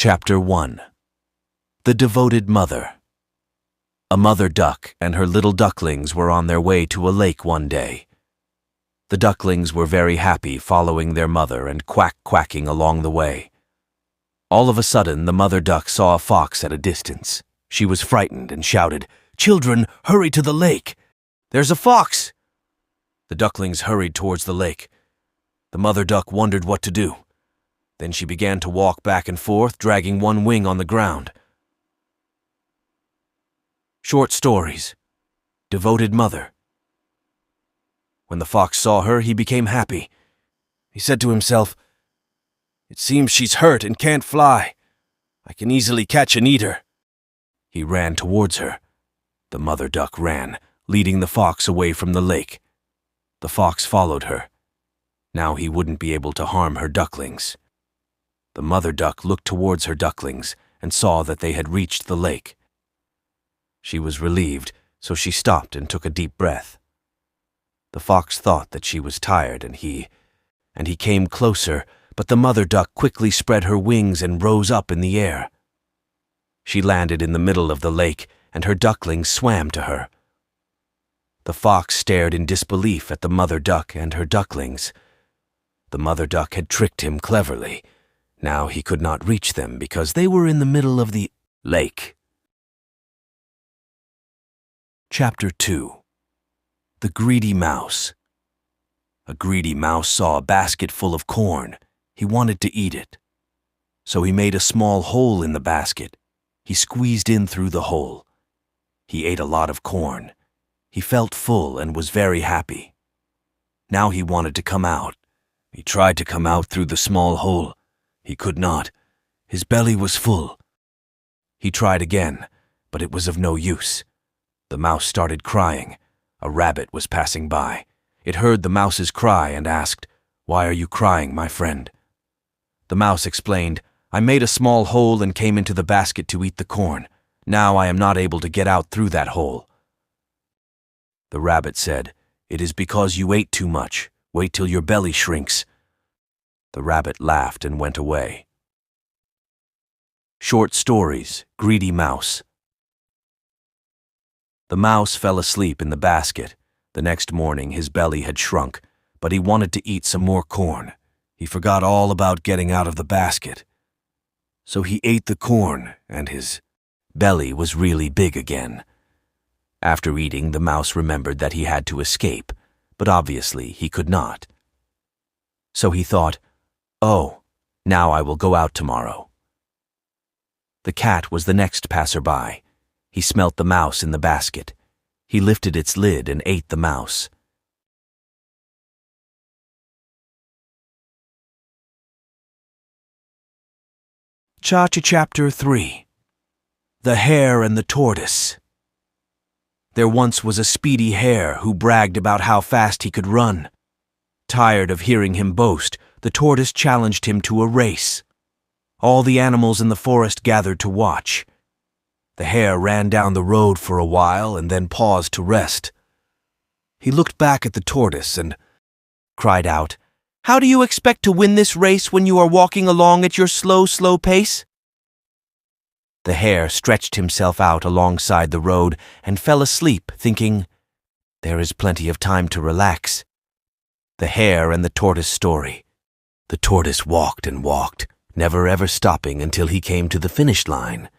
Chapter 1. The Devoted Mother. A mother duck and her little ducklings were on their way to a lake one day. The ducklings were very happy following their mother and quacking along the way. All of a sudden, the mother duck saw a fox at a distance. She was frightened and shouted, "Children, hurry to the lake! There's a fox!" The ducklings hurried towards the lake. The mother duck wondered what to do. Then she began to walk back and forth, dragging one wing on the ground. Short stories. Devoted Mother. When the fox saw her, he became happy. He said to himself, "It seems she's hurt and can't fly. I can easily catch and eat her." He ran towards her. The mother duck ran, leading the fox away from the lake. The fox followed her. Now he wouldn't be able to harm her ducklings. The mother duck looked towards her ducklings and saw that they had reached the lake. She was relieved, so she stopped and took a deep breath. The fox thought that she was tired and he came closer, but the mother duck quickly spread her wings and rose up in the air. She landed in the middle of the lake and her ducklings swam to her. The fox stared in disbelief at the mother duck and her ducklings. The mother duck had tricked him cleverly. Now he could not reach them because they were in the middle of the lake. Chapter 2. The Greedy Mouse. A greedy mouse saw a basket full of corn. He wanted to eat it. So he made a small hole in the basket. He squeezed in through the hole. He ate a lot of corn. He felt full and was very happy. Now he wanted to come out. He tried to come out through the small hole. He could not. His belly was full. He tried again, but it was of no use. The mouse started crying. A rabbit was passing by. It heard the mouse's cry and asked, "Why are you crying, my friend?" The mouse explained, "I made a small hole and came into the basket to eat the corn. Now I am not able to get out through that hole." The rabbit said, "It is because you ate too much. Wait till your belly shrinks." The rabbit laughed and went away. Short stories. Greedy Mouse. The mouse fell asleep in the basket. The next morning his belly had shrunk, but he wanted to eat some more corn. He forgot all about getting out of the basket. So he ate the corn, and his belly was really big again. After eating, the mouse remembered that he had to escape, but obviously he could not. So he thought, "Oh, now I will go out tomorrow." The cat was the next passerby. He smelt the mouse in the basket. He lifted its lid and ate the mouse. Chapter 3. The Hare and the Tortoise. There once was a speedy hare who bragged about how fast he could run. Tired of hearing him boast, the tortoise challenged him to a race. All the animals in the forest gathered to watch. The hare ran down the road for a while and then paused to rest. He looked back at the tortoise and cried out, "How do you expect to win this race when you are walking along at your slow pace?" The hare stretched himself out alongside the road and fell asleep, thinking, "There is plenty of time to relax." The Hare and the Tortoise story. The tortoise walked and walked, never ever stopping until he came to the finish line.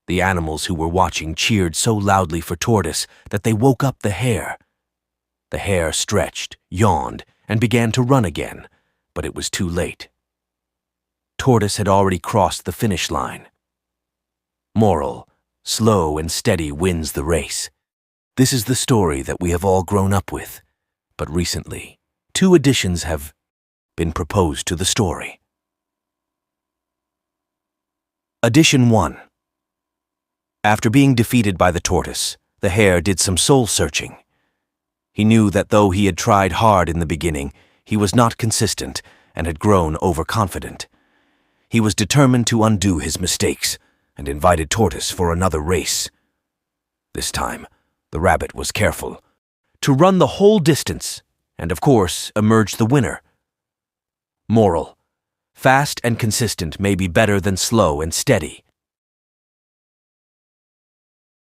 The animals who were watching cheered so loudly for Tortoise that they woke up the hare. The hare stretched, yawned, and began to run again, but it was too late. Tortoise had already crossed the finish line. Moral: slow and steady wins the race. This is the story that we have all grown up with, but recently, 2 additions have been proposed to the story. Addition 1. After being defeated by the tortoise, the hare did some soul-searching. He knew that though he had tried hard in the beginning, he was not consistent and had grown overconfident. He was determined to undo his mistakes and invited Tortoise for another race. This time, the rabbit was careful to run the whole distance and, of course, emerge the winner. Moral: Fast and consistent may be better than slow and steady.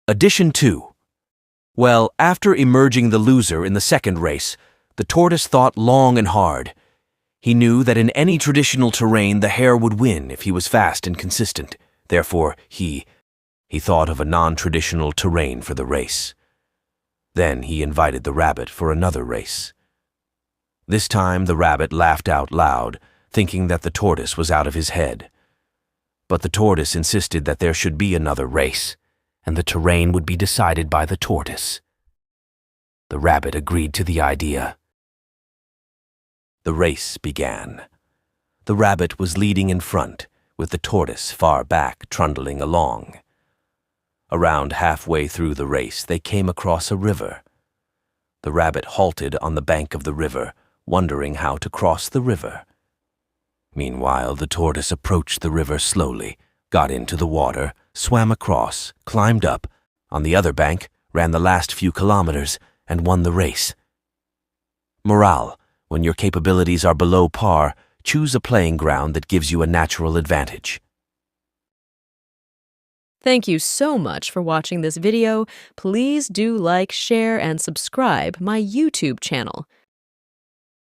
Addition 2. Well, after emerging the loser in the second race, the tortoise thought long and hard. He knew that in any traditional terrain the hare would win if he was fast and consistent. Therefore, he thought of a non-traditional terrain for the race. Then he invited the rabbit for another race. This time the rabbit laughed out loud, thinking that the tortoise was out of his head. But the tortoise insisted that there should be another race, and the terrain would be decided by the tortoise. The rabbit agreed to the idea. The race began. The rabbit was leading in front, with the tortoise far back trundling along. Around halfway through the race, they came across a river. The rabbit halted on the bank of the river, wondering how to cross the river. Meanwhile, the tortoise approached the river slowly, got into the water, swam across, climbed up, on the other bank, ran the last few kilometers, and won the race. Morale: when your capabilities are below par, choose a playing ground that gives you a natural advantage. Thank you so much for watching this video. Please do like, share, and subscribe my YouTube channel.